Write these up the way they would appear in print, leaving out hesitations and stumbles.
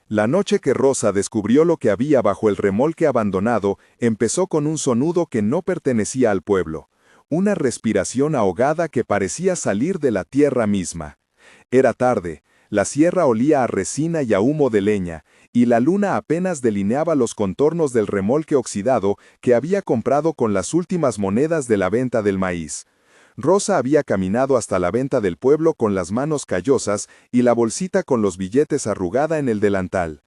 La noche que Rosa descubrió lo que había bajo el remolque abandonado, empezó con un sonido que no pertenecía al pueblo, una respiración ahogada que parecía salir de la tierra misma. Era tarde, la sierra olía a resina y a humo de leña, y la luna apenas delineaba los contornos del remolque oxidado que había comprado con las últimas monedas de la venta del maíz. Rosa había caminado hasta la venta del pueblo con las manos callosas y la bolsita con los billetes arrugada en el delantal.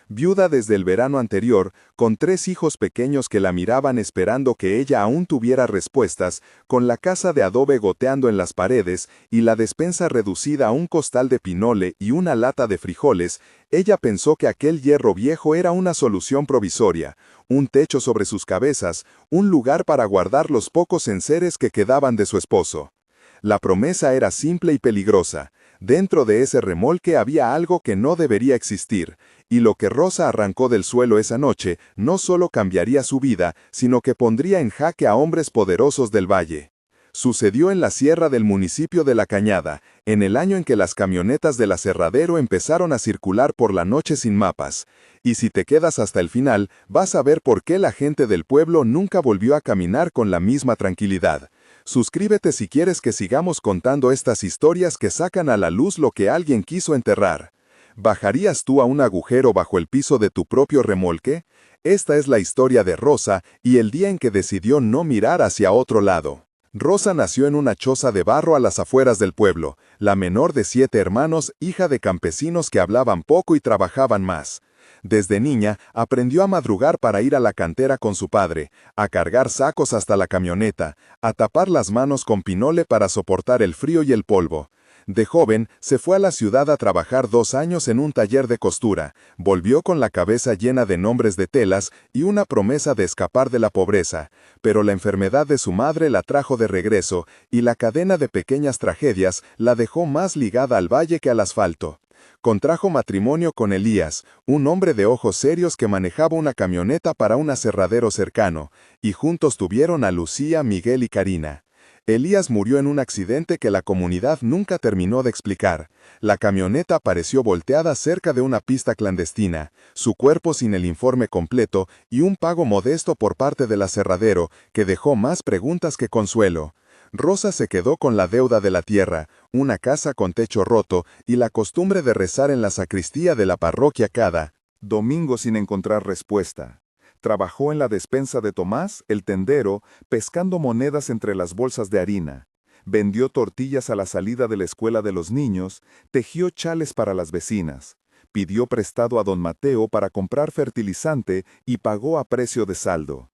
Viuda desde el verano anterior, con 3 hijos pequeños que la miraban esperando que ella aún tuviera respuestas, con la casa de adobe goteando en las paredes y la despensa reducida a un costal de pinole y una lata de frijoles, ella pensó que aquel hierro viejo era una solución provisoria, un techo sobre sus cabezas, un lugar para guardar los pocos enseres que quedaban de su esposo. La promesa era simple y peligrosa. Dentro de ese remolque había algo que no debería existir, y lo que Rosa arrancó del suelo esa noche no solo cambiaría su vida, sino que pondría en jaque a hombres poderosos del valle. Sucedió en la sierra del municipio de La Cañada, en el año en que las camionetas del aserradero empezaron a circular por la noche sin mapas. Y si te quedas hasta el final, vas a ver por qué la gente del pueblo nunca volvió a caminar con la misma tranquilidad. Suscríbete si quieres que sigamos contando estas historias que sacan a la luz lo que alguien quiso enterrar. ¿Bajarías tú a un agujero bajo el piso de tu propio remolque? Esta es la historia de Rosa y el día en que decidió no mirar hacia otro lado. Rosa nació en una choza de barro a las afueras del pueblo, la menor de 7 hermanos, hija de campesinos que hablaban poco y trabajaban más. Desde niña, aprendió a madrugar para ir a la cantera con su padre, a cargar sacos hasta la camioneta, a tapar las manos con pinole para soportar el frío y el polvo. De joven, se fue a la ciudad a trabajar 2 años en un taller de costura, volvió con la cabeza llena de nombres de telas y una promesa de escapar de la pobreza, pero la enfermedad de su madre la trajo de regreso y la cadena de pequeñas tragedias la dejó más ligada al valle que al asfalto. Contrajo matrimonio con Elías, un hombre de ojos serios que manejaba una camioneta para un aserradero cercano, y juntos tuvieron a Lucía, Miguel y Karina. Elías murió en un accidente que la comunidad nunca terminó de explicar. La camioneta apareció volteada cerca de una pista clandestina, su cuerpo sin el informe completo y un pago modesto por parte del aserradero que dejó más preguntas que consuelo. Rosa se quedó con la deuda de la tierra, una casa con techo roto y la costumbre de rezar en la sacristía de la parroquia cada domingo sin encontrar respuesta. Trabajó en la despensa de Tomás, el tendero, pescando monedas entre las bolsas de harina. Vendió tortillas a la salida de la escuela de los niños, tejió chales para las vecinas. Pidió prestado a don Mateo para comprar fertilizante y pagó a precio de saldo.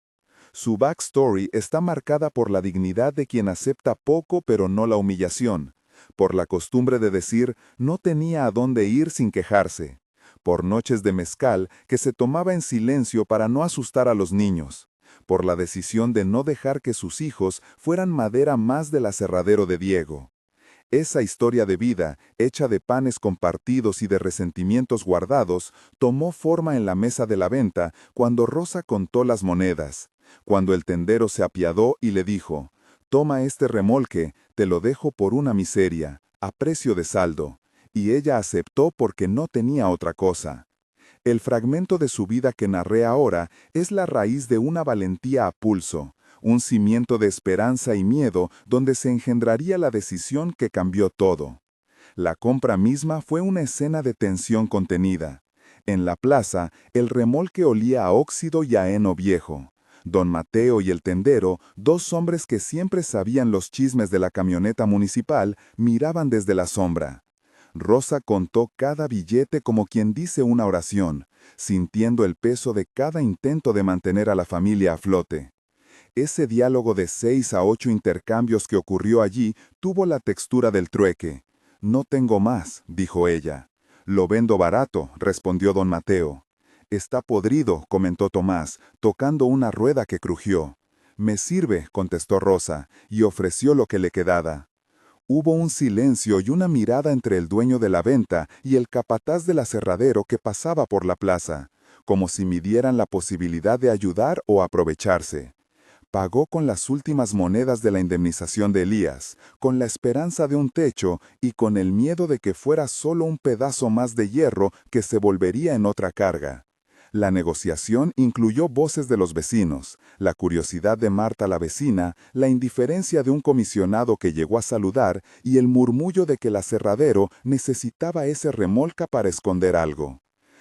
Su backstory está marcada por la dignidad de quien acepta poco pero no la humillación, por la costumbre de decir no tenía a dónde ir sin quejarse, por noches de mezcal que se tomaba en silencio para no asustar a los niños, por la decisión de no dejar que sus hijos fueran madera más del aserradero de Diego. Esa historia de vida, hecha de panes compartidos y de resentimientos guardados, tomó forma en la mesa de la venta cuando Rosa contó las monedas, cuando el tendero se apiadó y le dijo, «Toma este remolque, te lo dejo por una miseria, a precio de saldo», y ella aceptó porque no tenía otra cosa. El fragmento de su vida que narré ahora es la raíz de una valentía a pulso, un cimiento de esperanza y miedo donde se engendraría la decisión que cambió todo. La compra misma fue una escena de tensión contenida. En la plaza, el remolque olía a óxido y a heno viejo. Don Mateo y el tendero, 2 hombres que siempre sabían los chismes de la camioneta municipal, miraban desde la sombra. Rosa contó cada billete como quien dice una oración, sintiendo el peso de cada intento de mantener a la familia a flote. Ese diálogo de 6 a 8 intercambios que ocurrió allí tuvo la textura del trueque. «No tengo más», dijo ella. «Lo vendo barato», respondió don Mateo. «Está podrido», comentó Tomás, tocando una rueda que crujió. «Me sirve», contestó Rosa, y ofreció lo que le quedaba. Hubo un silencio y una mirada entre el dueño de la venta y el capataz del aserradero que pasaba por la plaza, como si midieran la posibilidad de ayudar o aprovecharse. Pagó con las últimas monedas de la indemnización de Elías, con la esperanza de un techo y con el miedo de que fuera solo un pedazo más de hierro que se volvería en otra carga. La negociación incluyó voces de los vecinos, la curiosidad de Marta la vecina, la indiferencia de un comisionado que llegó a saludar y el murmullo de que el aserradero necesitaba ese remolca para esconder algo.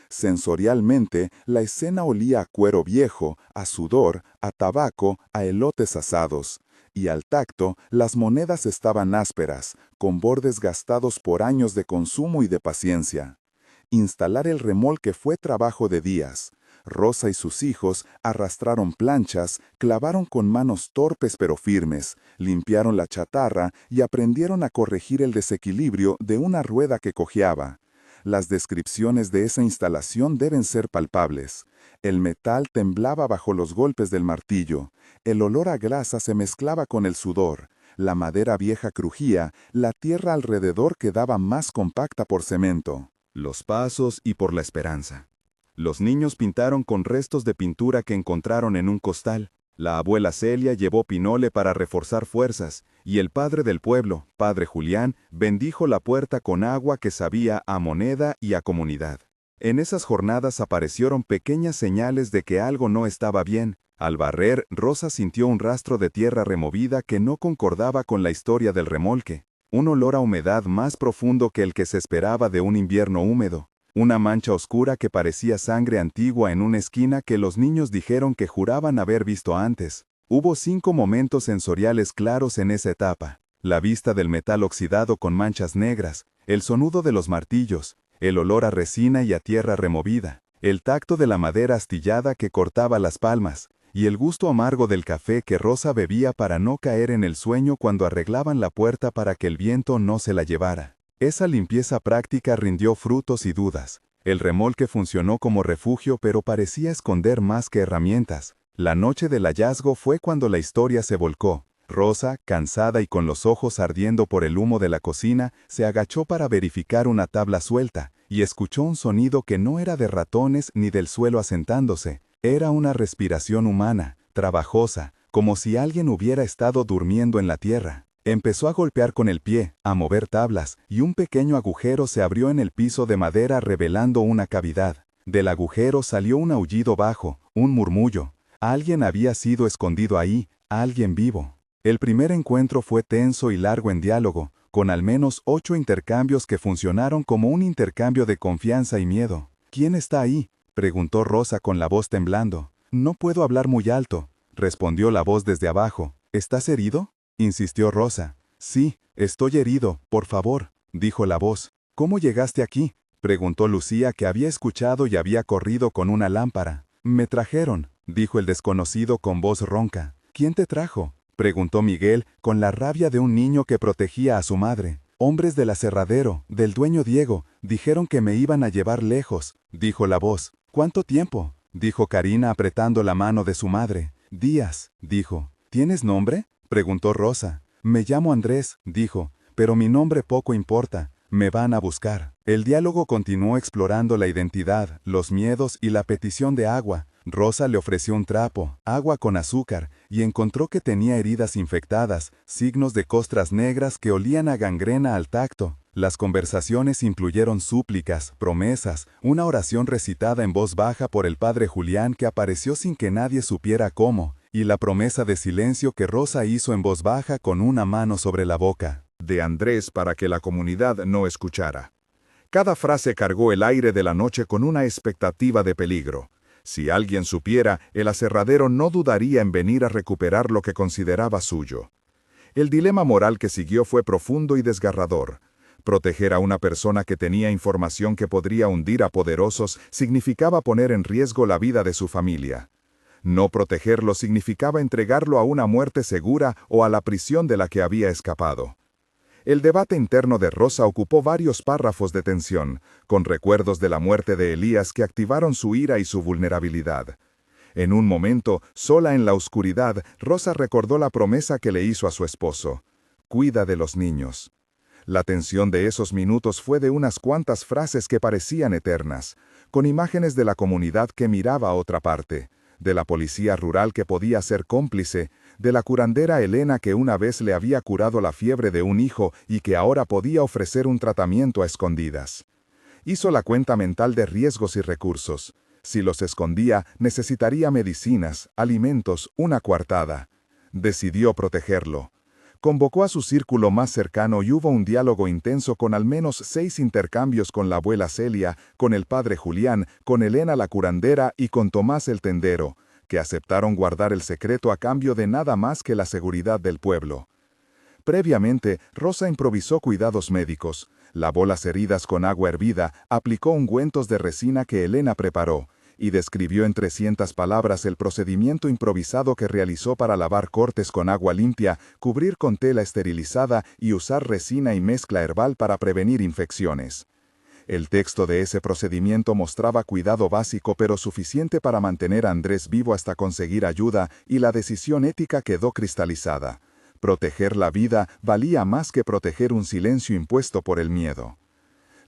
Sensorialmente, la escena olía a cuero viejo, a sudor, a tabaco, a elotes asados. Y al tacto, las monedas estaban ásperas, con bordes gastados por años de consumo y de paciencia. Instalar el remolque fue trabajo de días. Rosa y sus hijos arrastraron planchas, clavaron con manos torpes pero firmes, limpiaron la chatarra y aprendieron a corregir el desequilibrio de una rueda que cojeaba. Las descripciones de esa instalación deben ser palpables. El metal temblaba bajo los golpes del martillo. El olor a grasa se mezclaba con el sudor. La madera vieja crujía, la tierra alrededor quedaba más compacta por cemento. Los pasos y por la esperanza. Los niños pintaron con restos de pintura que encontraron en un costal. La abuela Celia llevó pinole para reforzar fuerzas, y el padre del pueblo, padre Julián, bendijo la puerta con agua que sabía a moneda y a comunidad. En esas jornadas aparecieron pequeñas señales de que algo no estaba bien. Al barrer, Rosa sintió un rastro de tierra removida que no concordaba con la historia del remolque. Un olor a humedad más profundo que el que se esperaba de un invierno húmedo. Una mancha oscura que parecía sangre antigua en una esquina que los niños dijeron que juraban haber visto antes. Hubo 5 momentos sensoriales claros en esa etapa. La vista del metal oxidado con manchas negras, el sonido de los martillos, el olor a resina y a tierra removida, el tacto de la madera astillada que cortaba las palmas, y el gusto amargo del café que Rosa bebía para no caer en el sueño cuando arreglaban la puerta para que el viento no se la llevara. Esa limpieza práctica rindió frutos y dudas. El remolque funcionó como refugio pero parecía esconder más que herramientas. La noche del hallazgo fue cuando la historia se volcó. Rosa, cansada y con los ojos ardiendo por el humo de la cocina, se agachó para verificar una tabla suelta, y escuchó un sonido que no era de ratones ni del suelo asentándose. Era una respiración humana, trabajosa, como si alguien hubiera estado durmiendo en la tierra. Empezó a golpear con el pie, a mover tablas, y un pequeño agujero se abrió en el piso de madera revelando una cavidad. Del agujero salió un aullido bajo, un murmullo. Alguien había sido escondido ahí, alguien vivo. El primer encuentro fue tenso y largo en diálogo, con al menos 8 intercambios que funcionaron como un intercambio de confianza y miedo. ¿Quién está ahí?, preguntó Rosa con la voz temblando. No puedo hablar muy alto, respondió la voz desde abajo. ¿Estás herido?, insistió Rosa. Sí, estoy herido, por favor, dijo la voz. ¿Cómo llegaste aquí?, preguntó Lucía, que había escuchado y había corrido con una lámpara. Me trajeron, dijo el desconocido con voz ronca. ¿Quién te trajo?, preguntó Miguel, con la rabia de un niño que protegía a su madre. Hombres del aserradero, del dueño Diego, dijeron que me iban a llevar lejos, dijo la voz. ¿Cuánto tiempo?, dijo Karina apretando la mano de su madre. Días, dijo. ¿Tienes nombre?, preguntó Rosa. Me llamo Andrés, dijo, pero mi nombre poco importa. Me van a buscar. El diálogo continuó explorando la identidad, los miedos y la petición de agua. Rosa le ofreció un trapo, agua con azúcar, y encontró que tenía heridas infectadas, signos de costras negras que olían a gangrena al tacto. Las conversaciones incluyeron súplicas, promesas, una oración recitada en voz baja por el padre Julián que apareció sin que nadie supiera cómo, y la promesa de silencio que Rosa hizo en voz baja con una mano sobre la boca. De Andrés para que la comunidad no escuchara. Cada frase cargó el aire de la noche con una expectativa de peligro. Si alguien supiera, el aserradero no dudaría en venir a recuperar lo que consideraba suyo. El dilema moral que siguió fue profundo y desgarrador. Proteger a una persona que tenía información que podría hundir a poderosos significaba poner en riesgo la vida de su familia. No protegerlo significaba entregarlo a una muerte segura o a la prisión de la que había escapado. El debate interno de Rosa ocupó varios párrafos de tensión, con recuerdos de la muerte de Elías que activaron su ira y su vulnerabilidad. En un momento, sola en la oscuridad, Rosa recordó la promesa que le hizo a su esposo. Cuida de los niños. La tensión de esos minutos fue de unas cuantas frases que parecían eternas, con imágenes de la comunidad que miraba a otra parte. de la policía rural que podía ser cómplice, de la curandera Elena que una vez le había curado la fiebre de un hijo y que ahora podía ofrecer un tratamiento a escondidas. Hizo la cuenta mental de riesgos y recursos. Si los escondía, necesitaría medicinas, alimentos, una coartada. Decidió protegerlo. Convocó a su círculo más cercano y hubo un diálogo intenso con al menos 6 intercambios con la abuela Celia, con el padre Julián, con Elena la curandera y con Tomás el tendero, que aceptaron guardar el secreto a cambio de nada más que la seguridad del pueblo. Previamente, Rosa improvisó cuidados médicos, lavó las heridas con agua hervida, aplicó ungüentos de resina que Elena preparó, y describió en 300 palabras el procedimiento improvisado que realizó para lavar cortes con agua limpia, cubrir con tela esterilizada y usar resina y mezcla herbal para prevenir infecciones. El texto de ese procedimiento mostraba cuidado básico pero suficiente para mantener a Andrés vivo hasta conseguir ayuda y la decisión ética quedó cristalizada. Proteger la vida valía más que proteger un silencio impuesto por el miedo.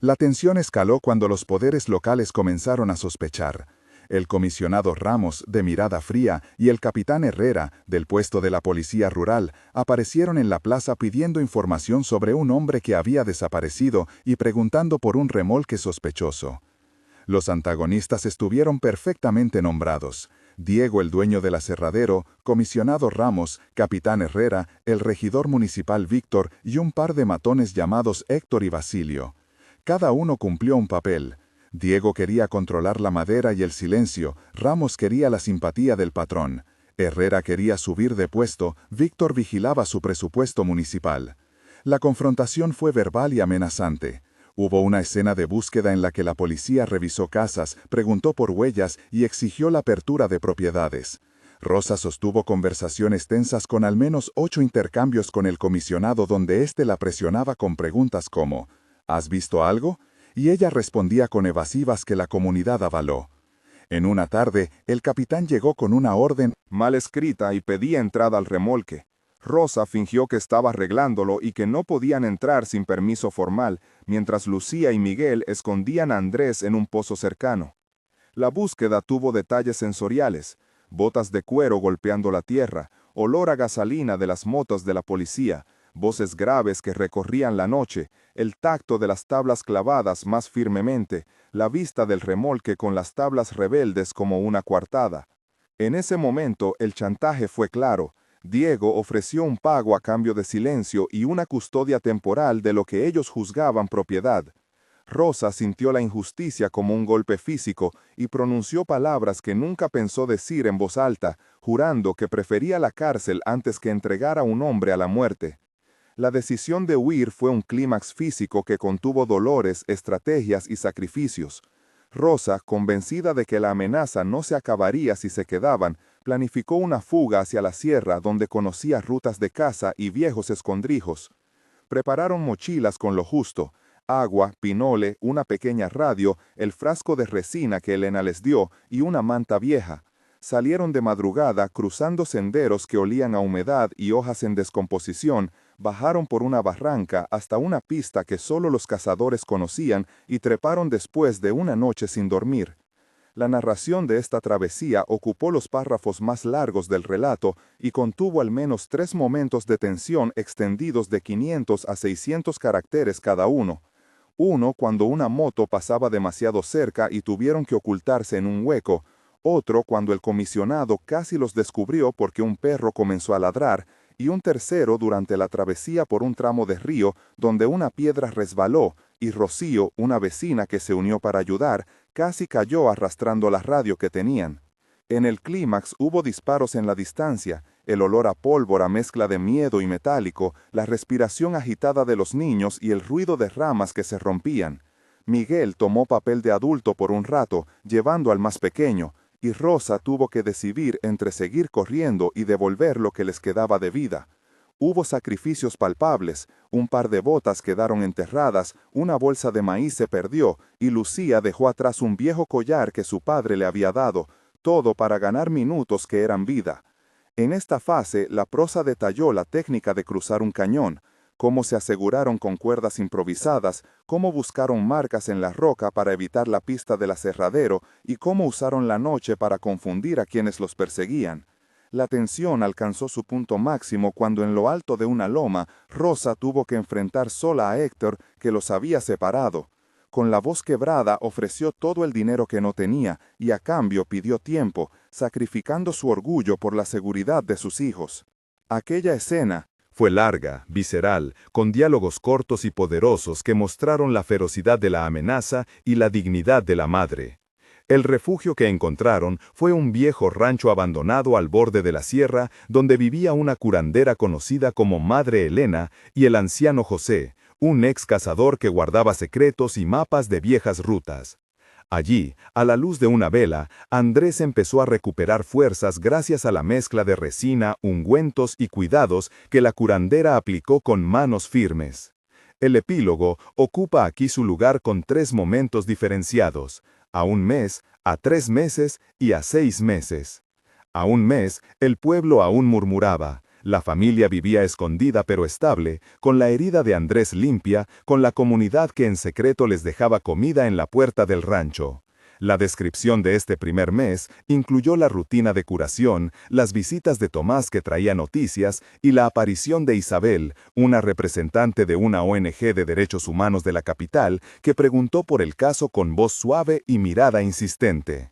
La tensión escaló cuando los poderes locales comenzaron a sospechar. El comisionado Ramos, de mirada fría, y el capitán Herrera, del puesto de la policía rural, aparecieron en la plaza pidiendo información sobre un hombre que había desaparecido y preguntando por un remolque sospechoso. Los antagonistas estuvieron perfectamente nombrados. Diego, el dueño del aserradero, comisionado Ramos, capitán Herrera, el regidor municipal Víctor y un par de matones llamados Héctor y Basilio. Cada uno cumplió un papel. Diego quería controlar la madera y el silencio, Ramos quería la simpatía del patrón. Herrera quería subir de puesto, Víctor vigilaba su presupuesto municipal. La confrontación fue verbal y amenazante. Hubo una escena de búsqueda en la que la policía revisó casas, preguntó por huellas y exigió la apertura de propiedades. Rosa sostuvo conversaciones tensas con al menos 8 intercambios con el comisionado donde éste la presionaba con preguntas como ¿has visto algo? Y ella respondía con evasivas que la comunidad avaló. En una tarde, el capitán llegó con una orden mal escrita y pedía entrada al remolque. Rosa fingió que estaba arreglándolo y que no podían entrar sin permiso formal, mientras Lucía y Miguel escondían a Andrés en un pozo cercano. La búsqueda tuvo detalles sensoriales, botas de cuero golpeando la tierra, olor a gasolina de las motos de la policía, voces graves que recorrían la noche, el tacto de las tablas clavadas más firmemente, la vista del remolque con las tablas rebeldes como una coartada. En ese momento el chantaje fue claro. Diego ofreció un pago a cambio de silencio y una custodia temporal de lo que ellos juzgaban propiedad. Rosa sintió la injusticia como un golpe físico y pronunció palabras que nunca pensó decir en voz alta, jurando que prefería la cárcel antes que entregar a un hombre a la muerte. La decisión de huir fue un clímax físico que contuvo dolores, estrategias y sacrificios. Rosa, convencida de que la amenaza no se acabaría si se quedaban, planificó una fuga hacia la sierra donde conocía rutas de caza y viejos escondrijos. Prepararon mochilas con lo justo, agua, pinole, una pequeña radio, el frasco de resina que Elena les dio y una manta vieja. Salieron de madrugada cruzando senderos que olían a humedad y hojas en descomposición, bajaron por una barranca hasta una pista que solo los cazadores conocían y treparon después de una noche sin dormir. La narración de esta travesía ocupó los párrafos más largos del relato y contuvo al menos 3 momentos de tensión extendidos de 500 a 600 caracteres cada uno. Uno cuando una moto pasaba demasiado cerca y tuvieron que ocultarse en un hueco, otro cuando el comisionado casi los descubrió porque un perro comenzó a ladrar, y un tercero durante la travesía por un tramo de río donde una piedra resbaló y Rocío, una vecina que se unió para ayudar, casi cayó arrastrando la radio que tenían. En el clímax hubo disparos en la distancia, el olor a pólvora mezcla de miedo y metálico, la respiración agitada de los niños y el ruido de ramas que se rompían. Miguel tomó papel de adulto por un rato, llevando al más pequeño, y Rosa tuvo que decidir entre seguir corriendo y devolver lo que les quedaba de vida. Hubo sacrificios palpables, un par de botas quedaron enterradas, una bolsa de maíz se perdió, y Lucía dejó atrás un viejo collar que su padre le había dado, todo para ganar minutos que eran vida. En esta fase, la prosa detalló la técnica de cruzar un cañón. cómo se aseguraron con cuerdas improvisadas, cómo buscaron marcas en la roca para evitar la pista del aserradero y cómo usaron la noche para confundir a quienes los perseguían. La tensión alcanzó su punto máximo cuando en lo alto de una loma, Rosa tuvo que enfrentar sola a Héctor, que los había separado. Con la voz quebrada ofreció todo el dinero que no tenía y a cambio pidió tiempo, sacrificando su orgullo por la seguridad de sus hijos. Aquella escena fue larga, visceral, con diálogos cortos y poderosos que mostraron la ferocidad de la amenaza y la dignidad de la madre. El refugio que encontraron fue un viejo rancho abandonado al borde de la sierra, donde vivía una curandera conocida como Madre Elena y el anciano José, un ex cazador que guardaba secretos y mapas de viejas rutas. Allí, a la luz de una vela, Andrés empezó a recuperar fuerzas gracias a la mezcla de resina, ungüentos y cuidados que la curandera aplicó con manos firmes. El epílogo ocupa aquí su lugar con 3 momentos diferenciados: a 1 mes, a 3 meses y a 6 meses. A 1 mes, el pueblo aún murmuraba. La familia vivía escondida pero estable, con la herida de Andrés limpia, con la comunidad que en secreto les dejaba comida en la puerta del rancho. La descripción de este primer mes incluyó la rutina de curación, las visitas de Tomás que traía noticias y la aparición de Isabel, una representante de una ONG de derechos humanos de la capital, que preguntó por el caso con voz suave y mirada insistente.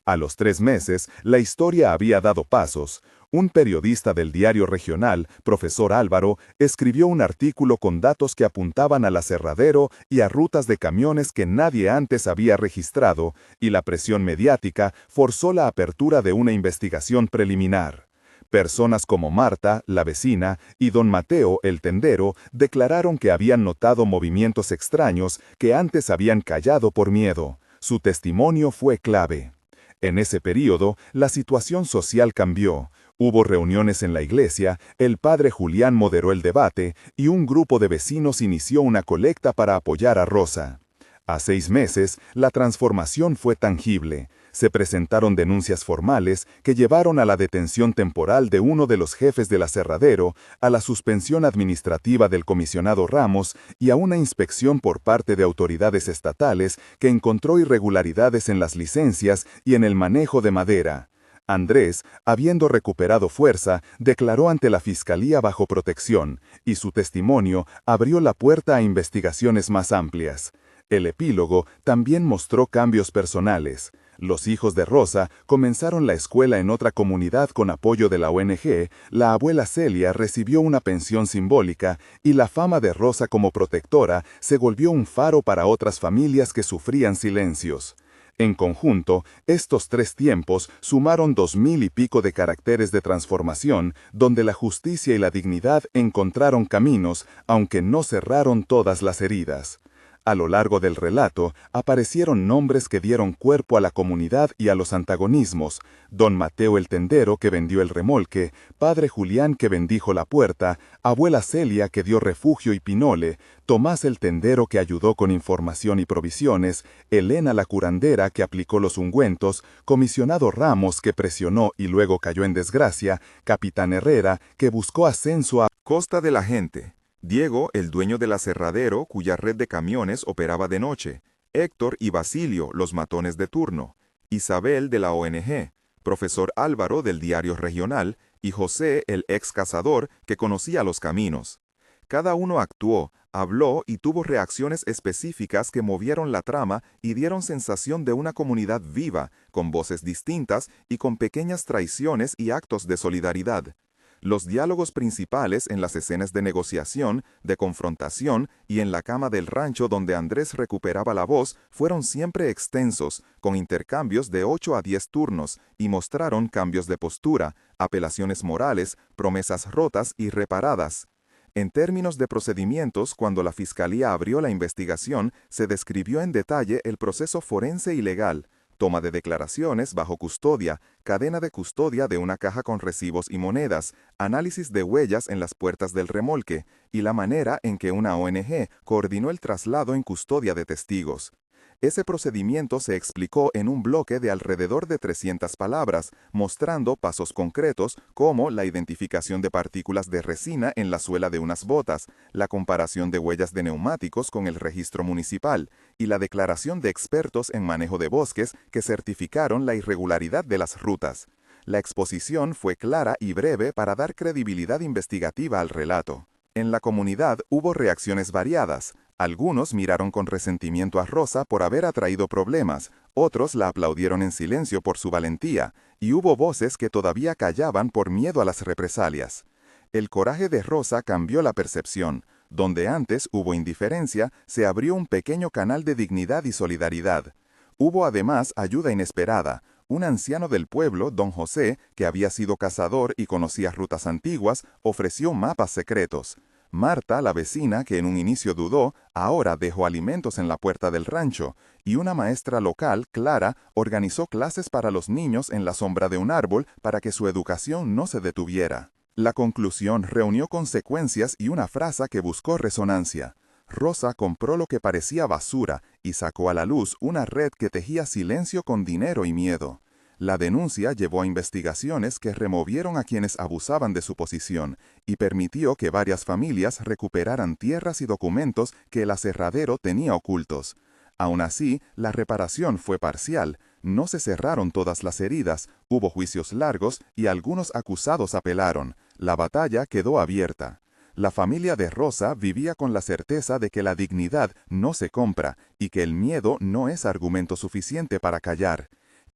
A los 3 meses, la historia había dado pasos. Un periodista del diario regional, profesor Álvaro, escribió un artículo con datos que apuntaban al aserradero y a rutas de camiones que nadie antes había registrado, y la presión mediática forzó la apertura de una investigación preliminar. Personas como Marta, la vecina, y don Mateo, el tendero, declararon que habían notado movimientos extraños que antes habían callado por miedo. Su testimonio fue clave. En ese período, la situación social cambió. Hubo reuniones en la iglesia, el padre Julián moderó el debate y un grupo de vecinos inició una colecta para apoyar a Rosa. A 6 meses, la transformación fue tangible. Se presentaron denuncias formales que llevaron a la detención temporal de uno de los jefes del aserradero, a la suspensión administrativa del comisionado Ramos y a una inspección por parte de autoridades estatales que encontró irregularidades en las licencias y en el manejo de madera. Andrés, habiendo recuperado fuerza, declaró ante la fiscalía bajo protección, y su testimonio abrió la puerta a investigaciones más amplias. El epílogo también mostró cambios personales. Los hijos de Rosa comenzaron la escuela en otra comunidad con apoyo de la ONG, la abuela Celia recibió una pensión simbólica y la fama de Rosa como protectora se volvió un faro para otras familias que sufrían silencios. En conjunto, estos 3 tiempos sumaron 2000 y pico de caracteres de transformación, donde la justicia y la dignidad encontraron caminos, aunque no cerraron todas las heridas. A lo largo del relato, aparecieron nombres que dieron cuerpo a la comunidad y a los antagonismos: don Mateo el tendero que vendió el remolque, padre Julián que bendijo la puerta, abuela Celia que dio refugio y pinole, Tomás el tendero que ayudó con información y provisiones, Elena la curandera que aplicó los ungüentos, comisionado Ramos que presionó y luego cayó en desgracia, capitán Herrera que buscó ascenso a costa de la gente, Diego, el dueño del aserradero, cuya red de camiones operaba de noche, Héctor y Basilio, los matones de turno, Isabel de la ONG, profesor Álvaro del diario regional y José, el ex cazador que conocía los caminos. Cada uno actuó, habló y tuvo reacciones específicas que movieron la trama y dieron sensación de una comunidad viva, con voces distintas y con pequeñas traiciones y actos de solidaridad. Los diálogos principales en las escenas de negociación, de confrontación y en la cama del rancho donde Andrés recuperaba la voz fueron siempre extensos, con intercambios de 8 a 10 turnos, y mostraron cambios de postura, apelaciones morales, promesas rotas y reparadas. En términos de procedimientos, cuando la fiscalía abrió la investigación, se describió en detalle el proceso forense y legal: toma de declaraciones bajo custodia, cadena de custodia de una caja con recibos y monedas, análisis de huellas en las puertas del remolque, y la manera en que una ONG coordinó el traslado en custodia de testigos. Ese procedimiento se explicó en un bloque de alrededor de 300 palabras, mostrando pasos concretos como la identificación de partículas de resina en la suela de unas botas, la comparación de huellas de neumáticos con el registro municipal y la declaración de expertos en manejo de bosques que certificaron la irregularidad de las rutas. La exposición fue clara y breve para dar credibilidad investigativa al relato. En la comunidad hubo reacciones variadas. Algunos miraron con resentimiento a Rosa por haber atraído problemas, otros la aplaudieron en silencio por su valentía, y hubo voces que todavía callaban por miedo a las represalias. El coraje de Rosa cambió la percepción. Donde antes hubo indiferencia, se abrió un pequeño canal de dignidad y solidaridad. Hubo además ayuda inesperada. Un anciano del pueblo, don José, que había sido cazador y conocía rutas antiguas, ofreció mapas secretos. Marta, la vecina, que en un inicio dudó, ahora dejó alimentos en la puerta del rancho, y una maestra local, Clara, organizó clases para los niños en la sombra de un árbol para que su educación no se detuviera. La conclusión reunió consecuencias y una frase que buscó resonancia. Rosa compró lo que parecía basura y sacó a la luz una red que tejía silencio con dinero y miedo. La denuncia llevó a investigaciones que removieron a quienes abusaban de su posición y permitió que varias familias recuperaran tierras y documentos que el aserradero tenía ocultos. Aún así, la reparación fue parcial. No se cerraron todas las heridas, hubo juicios largos y algunos acusados apelaron. La batalla quedó abierta. La familia de Rosa vivía con la certeza de que la dignidad no se compra y que el miedo no es argumento suficiente para callar.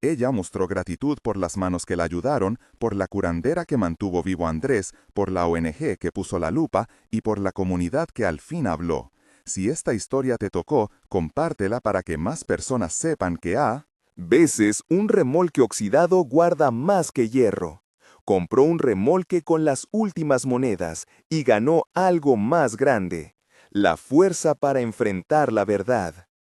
Ella mostró gratitud por las manos que la ayudaron, por la curandera que mantuvo vivo a Andrés, por la ONG que puso la lupa y por la comunidad que al fin habló. Si esta historia te tocó, compártela para que más personas sepan que a veces un remolque oxidado guarda más que hierro. Compró un remolque con las últimas monedas y ganó algo más grande: la fuerza para enfrentar la verdad.